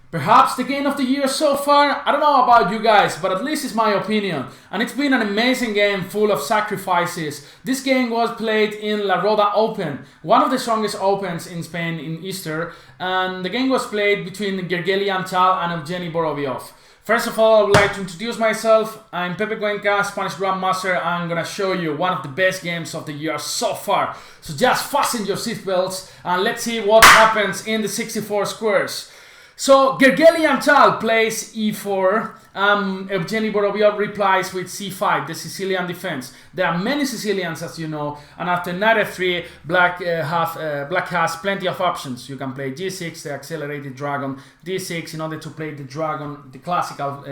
Perhaps the game of the year so far. I don't know about you guys, but at least it's my opinion. And it's been an amazing game full of sacrifices. This game was played in La Roda Open, one of the strongest opens in Spain in Easter. And the game was played between Gergely Antal and Evgeny Vorobiov. First of all, I would like to introduce myself. I'm Pepe Cuenca, Spanish Grandmaster. I'm gonna show you one of the best games of the year so far. So just fasten your seatbelts and let's see what happens in the 64 squares. So Gergely Antal plays e4, Evgeny Vorobiov replies with c5, the Sicilian defense. There are many Sicilians, as you know, and after knight f3, black has plenty of options. You can play g6, the accelerated dragon, d6 in order to play the dragon, the classical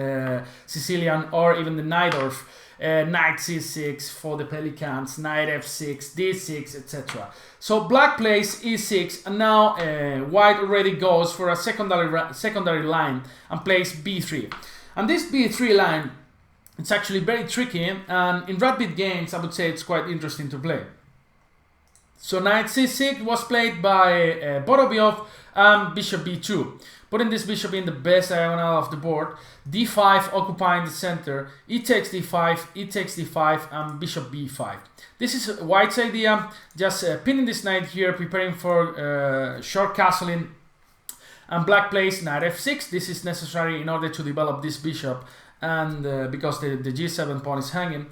Sicilian, or even the Najdorf. Knight c6 for the Pelicans, knight f6, d6, etc. So black plays e6, and now white already goes for a secondary line and plays b3. And this b3 line, it's actually very tricky, and in rapid games I would say it's quite interesting to play. So knight c6 was played by Vorobiov and bishop b2. Putting this bishop in the best diagonal of the board, d5 occupying the center, e takes d5, e takes d5, and bishop b5. This is white's idea, just pinning this knight here, preparing for short castling, and black plays knight f6. This is necessary in order to develop this bishop, and because the g7 pawn is hanging.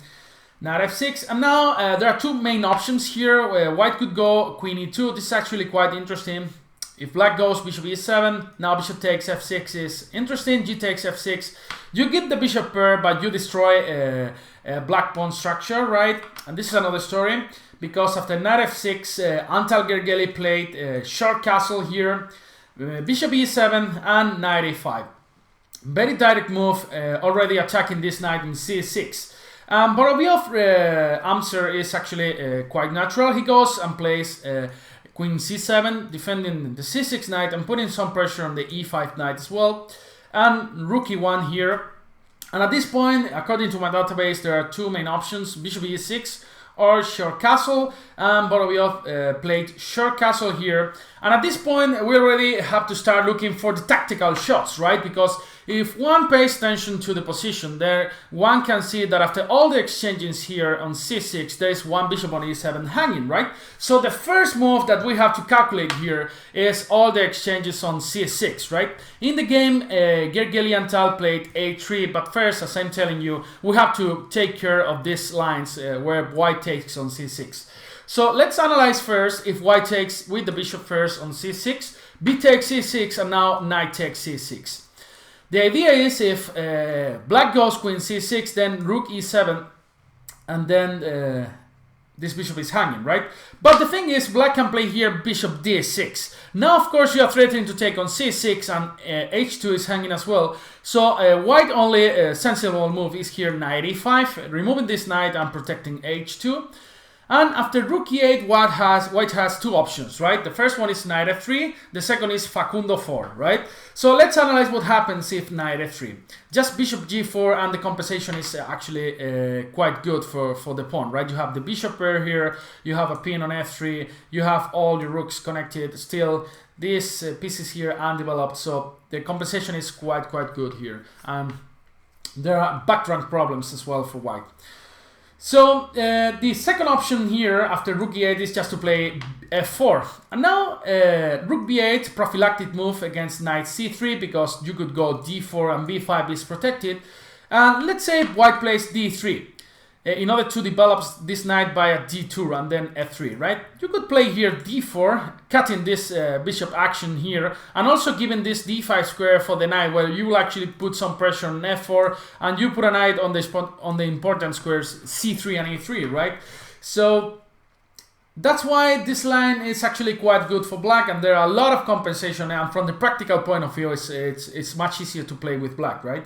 Knight f6, and now there are two main options here. White could go queen e2. This is actually quite interesting. If black goes bishop e7, now bishop takes f6 is interesting. G takes f6. You get the bishop pair, but you destroy a black pawn structure, right? And this is another story, because after knight f6, Antal Gergely played short castle here, bishop e7 and knight a5. Very direct move, already attacking this knight in c6. Vorobiov's answer is actually quite natural. He goes and plays queen c7, defending the c6 knight and putting some pressure on the e5 knight as well. And rook e1 here. And at this point, according to my database, there are two main options, bishop e6 or short castle. And Vorobiov played short castle here. And at this point, we already have to start looking for the tactical shots, right? Because if one pays attention to the position there, one can see that after all the exchanges here on c6, there is one bishop on e7 hanging, right? So the first move that we have to calculate here is all the exchanges on c6, right? In the game, Gergely Antal played a3, but first, as I'm telling you, we have to take care of these lines where white takes on c6. So let's analyze first if white takes with the bishop first on c6, b takes c6, and now knight takes c6. The idea is if black goes queen c6, then rook e7, and then this bishop is hanging, right? But the thing is, black can play here bishop d6. Now, of course, you are threatening to take on c6, and h2 is hanging as well. So white only sensible move is here knight e5, removing this knight and protecting h2. And after rook e8, white has two options, right? The first one is knight f3, the second is Facundo 4, right? So let's analyze what happens if knight f3. Just bishop g4, and the compensation is actually quite good for the pawn, right? You have the bishop pair here, you have a pin on f3, you have all your rooks connected, still these pieces here undeveloped, so the compensation is quite good here. And there are background problems as well for white. So the second option here after rook e8 is just to play f4. And now rook b8, prophylactic move against knight c3, because you could go d4 and b5 is protected. And let's say white plays d3 in order to develop this knight by a d2 and then f3, right? You could play here d4, cutting this bishop action here, and also giving this d5 square for the knight, where you will actually put some pressure on f4, and you put a knight on the important squares c3 and e3, right? So that's why this line is actually quite good for black, and there are a lot of compensation, and from the practical point of view, it's much easier to play with black, right?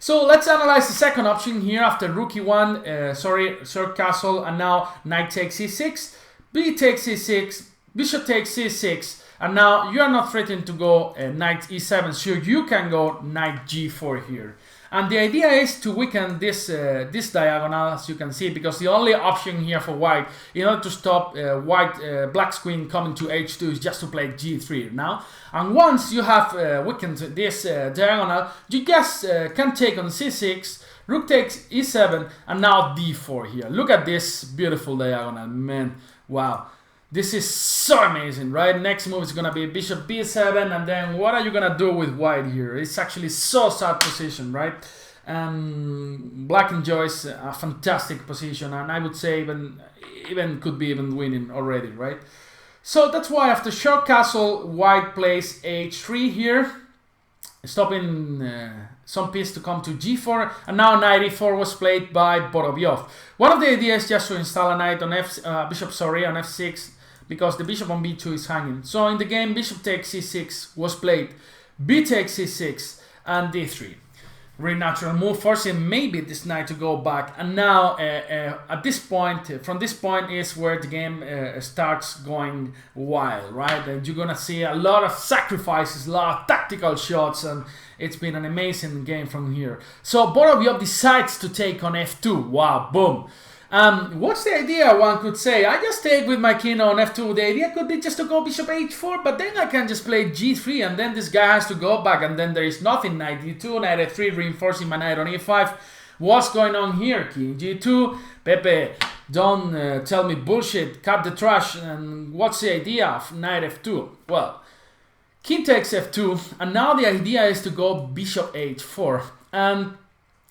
So let's analyze the second option here after rook e1, short castle, and now knight takes e6, b takes e6, bishop takes c6, and now you are not threatening to go knight e7, so you can go knight g4 here. And the idea is to weaken this this diagonal, as you can see, because the only option here for white, in order to stop black's queen coming to h2, is just to play g3 now. And once you have weakened this diagonal, you just can take on c6, rook takes e7, and now d4 here. Look at this beautiful diagonal, man. Wow. This is so amazing, right? Next move is gonna be bishop b7, and then what are you gonna do with white here? It's actually so sad position, right? Black enjoys a fantastic position, and I would say even could be even winning already, right? So that's why after short castle, white plays h3 here, stopping some piece to come to g4, and now knight e4 was played by Vorobiov. One of the ideas is just to install a knight on bishop on f6, because the bishop on b2 is hanging. So in the game, bishop takes c6 was played, b takes c6, and d3. Really natural move, forcing maybe this knight to go back. And now at this point, from this point is where the game starts going wild, right? And you're gonna see a lot of sacrifices, a lot of tactical shots, and it's been an amazing game from here. So Vorobiov decides to take on f2. Wow, boom. What's the idea, one could say? I just take with my king on f2. The idea could be just to go bishop h4, but then I can just play g3, and then this guy has to go back, and then there is nothing. Knight d2, knight f3, reinforcing my knight on e5. What's going on here? King g2, Pepe, don't tell me bullshit, cut the trash. And what's the idea of knight f2? Well, king takes f2, and now the idea is to go bishop h4. And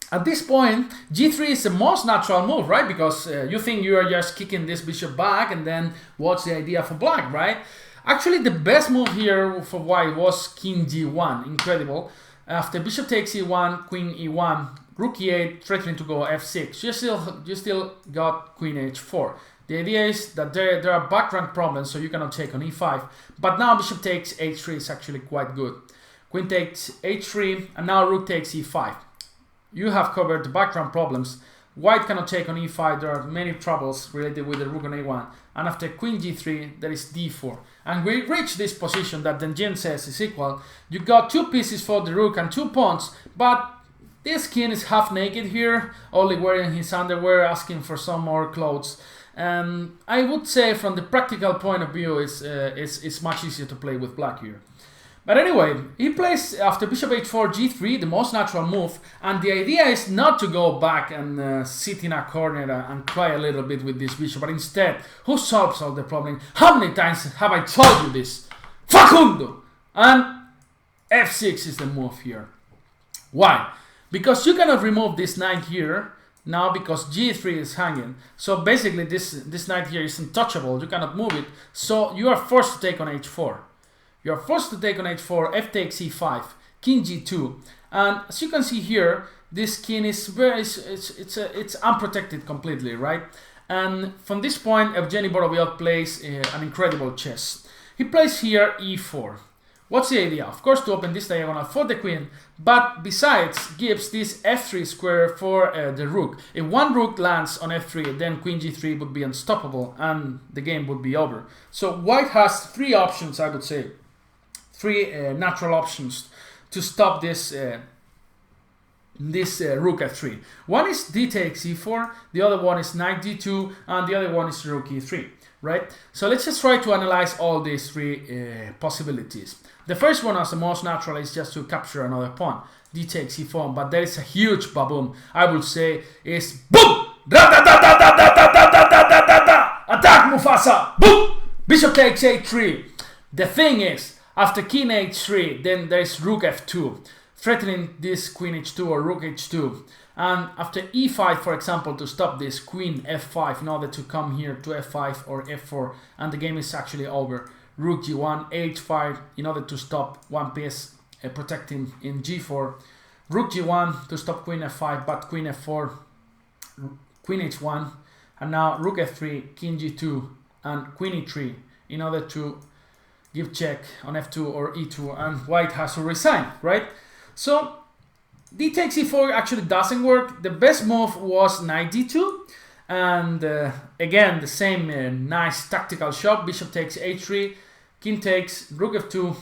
at this point, g3 is the most natural move, right? Because you think you are just kicking this bishop back, and then what's the idea for black, right? Actually, the best move here for white was king g1. Incredible. After bishop takes e1, queen e1, rook e8, threatening to go f6. You still got queen h4. The idea is that there are back rank problems, so you cannot take on e5. But now bishop takes h3 is actually quite good. Queen takes h3, and now rook takes e5. You have covered the background problems. White cannot take on e5. There are many troubles related with the rook on a1. And after queen g3, there is d4. And we reach this position that Denjin says is equal. You got two pieces for the rook and two pawns, but this king is half naked here, only wearing his underwear, asking for some more clothes. And I would say from the practical point of view, it's much easier to play with black here. But anyway, he plays after bishop h4, g3, the most natural move, and the idea is not to go back and sit in a corner and cry a little bit with this bishop, but instead, who solves all the problem? How many times have I told you this? Facundo! And f6 is the move here. Why? Because you cannot remove this knight here now because g3 is hanging. So basically this knight here is untouchable, you cannot move it, so you are forced to take on h4. You are forced to take on h4, f takes e5, king g2, and as you can see here, this king is it's unprotected completely, right? And from this point, Evgeny Vorobiov plays an incredible chess. He plays here e4. What's the idea? Of course, to open this diagonal for the queen, but besides gives this f3 square for the rook. If one rook lands on f3, then queen g3 would be unstoppable and the game would be over. So white has three options, I would say. Three natural options to stop this rook f3. One is d takes e4, the other one is knight d2, and the other one is rook e3, right? So let's just try to analyze all these three possibilities. The first one, as the most natural, is just to capture another pawn. D takes e4, but there is a huge baboom. I would say is boom! Attack Mufasa! Boom! Bishop takes h3. The thing is, after king h3, then there is rook f2, threatening this queen h2 or rook h2. And after e5, for example, to stop this queen f5 in order to come here to f5 or f4, and the game is actually over. Rook g1, h5 in order to stop one piece, protecting in g4. Rook g1 to stop queen f5, but queen f4, queen h1, and now rook f3, king g2, and queen e3 in order to give check on f2 or e2, and white has to resign, right? So d takes e4 actually doesn't work. The best move was knight d2, and again the same nice tactical shot. Bishop takes h3, king takes, rook f2,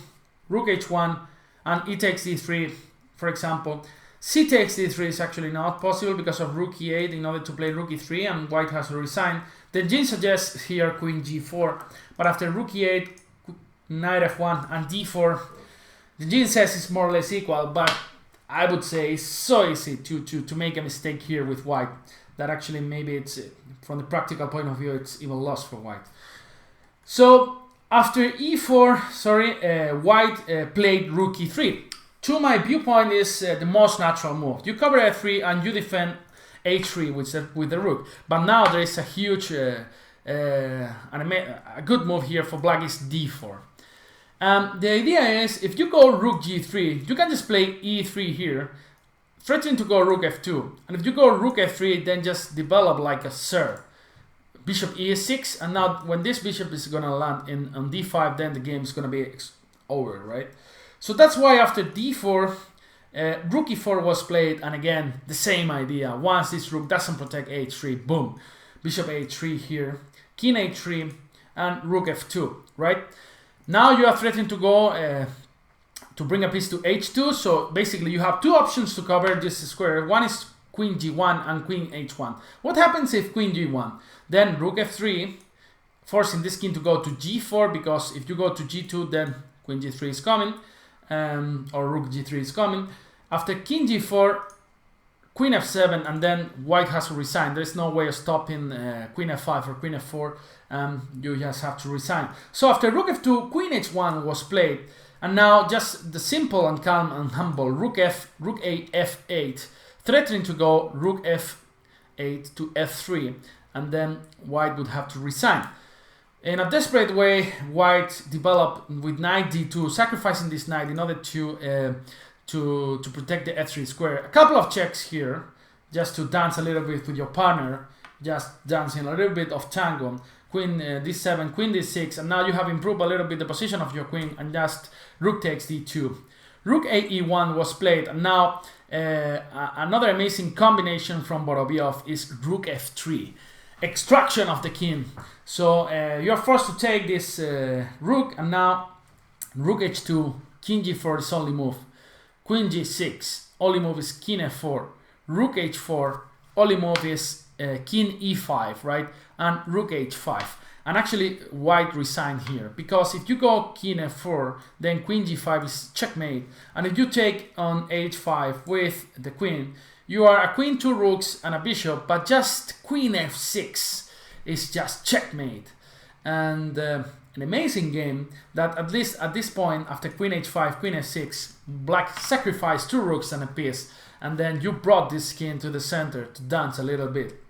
rook h1, and e takes d3, for example. C takes d3 is actually not possible because of rook e8 in order to play rook e3, and white has to resign. The Jin suggests here queen g4, but after rook e8, knight f1, and d4, the Jin says it's more or less equal, but I would say it's so easy to make a mistake here with white that actually maybe it's, from the practical point of view, it's even lost for white. So after e4, white played rook e3. To my viewpoint, is the most natural move. You cover f3 and you defend h3 with the rook. But now there is a huge, a good move here for black is d4. The idea is, if you go rook g3, you can just play e3 here, threatening to go rook f2. And if you go rook f3, then just develop like a sir. Bishop e6, and now when this bishop is going to land on d5, then the game is going to be over, right? So that's why after d4, rook e4 was played, and again, the same idea. Once this rook doesn't protect h3, boom. Bishop h3 here, king h3, and rook f2, right? Now you are threatening to go to bring a piece to h2, so basically you have two options to cover this square. One is queen g1 and queen h1. What happens if queen g1? Then rook f3, forcing this king to go to g4, because if you go to g2, then queen g3 is coming, or rook g3 is coming. After king g4, queen f7, and then white has to resign. There's no way of stopping queen f5 or queen f4. You just have to resign. So after rook f2, queen h1 was played, and now just the simple and calm and humble rook a f8, threatening to go rook f8 to f3, and then white would have to resign. In a desperate way, white developed with knight d2, sacrificing this knight in order to protect the f3 square. A couple of checks here, just to dance a little bit with your partner, just dancing a little bit of tango. Queen d7, queen d6, and now you have improved a little bit the position of your queen, and just rook takes d2. Rook a e1 was played, and now another amazing combination from Vorobiov is rook f3. Extraction of the king. So you're forced to take this rook, and now rook h2, king g4 is only move. Queen g6, only move is king f4. Rook h4, only move is king e5, right? And rook h5. And actually white resigned here, because if you go king f4, then queen g5 is checkmate. And if you take on h5 with the queen, you are a queen, two rooks, and a bishop, but just queen f6 is just checkmate. And an amazing game that, at least at this point, after queen h5, queen f6, black sacrificed two rooks and a piece, and then you brought this king to the center to dance a little bit.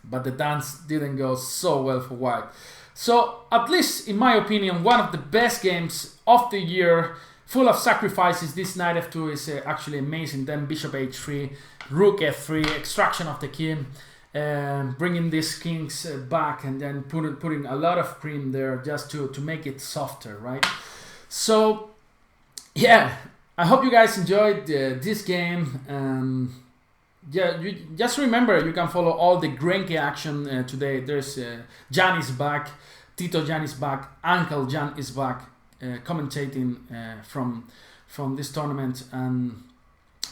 But the dance didn't go so well for white. So, at least in my opinion, one of the best games of the year, full of sacrifices. This knight f2 is actually amazing. Then bishop h3, rook f3, extraction of the king, bringing these kings back, and then putting a lot of cream there just to make it softer, right? So, yeah, I hope you guys enjoyed this game. Yeah, you just remember, you can follow all the Grenke action today. There's Jan is back, Tito Jan is back, Antal Jan is back, commentating from this tournament, and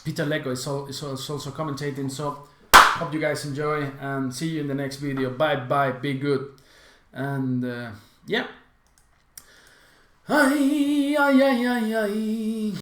Peter Lego is also commentating. So hope you guys enjoy, and see you in the next video. Bye bye, be good, and yeah. Ay, ay, ay, ay, ay.